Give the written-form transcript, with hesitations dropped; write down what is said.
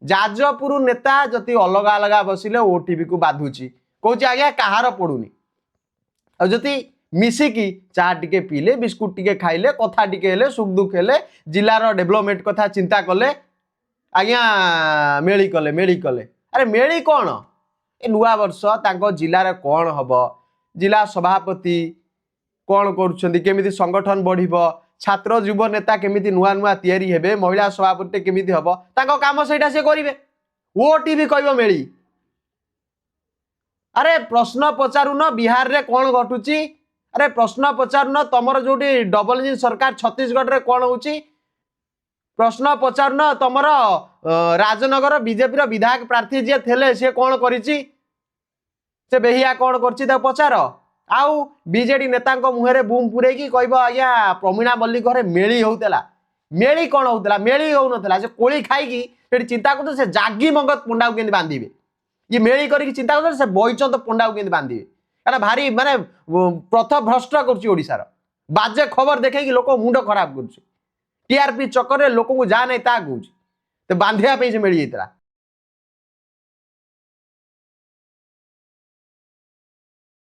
जाजपुर नेता जति अलग अलग बसिले ओटीवी को बाधुची कौच आज्ञा कहार पड़ूनी आदि मिसिकी चा टिके पीले बिस्कुट टिके खाइले कथा टिके हेले सुख दुख हेले जिलार डेभलपमेंट कथा चिंता कले आज्ञा मेली कले अरे मेली कौन ए नुआ वर्ष तांको जिलार कौन हम जिला सभापति कौन करुँच संगठन बढ़ छात्र युव नेता केमिति नुआ नुआ तैयारी हेबे महिला सभापति केमिति हबो तांको काम सेटा से करिवे ओटीवी कहबो मेली अरे प्रश्न पचारुन बिहार रे कौन घटुची अरे प्रश्न पचारुन तमर जोटी डबल इंजिन सरकार छत्तीसगढ़ रे कौन होची प्रश्न पचारुन तमर राजनगर बीजेपी विधायक प्रार्थी जे थेले से कौन करिची से बेहिया कौन करची ता पचार आउ बीजेडी नेता मुहरे बूम पुरे की कहब आज्ञा प्रमीणा मल्लिक घरे मेली होता मेली कौन होता मेली हो ना से कोली खाई चिंता करते से जागी मंगत पंडा को बांधे ये मेली करके चिंता करते से बैचंद पंडा को बांधे क्या भारी माने प्रथ भ्रष्ट कर बाजे खबर देखे लोक मुंड खराब कर टीआरपी चक्कर लोक को जा नहीं ता कह बांधा से मेली होता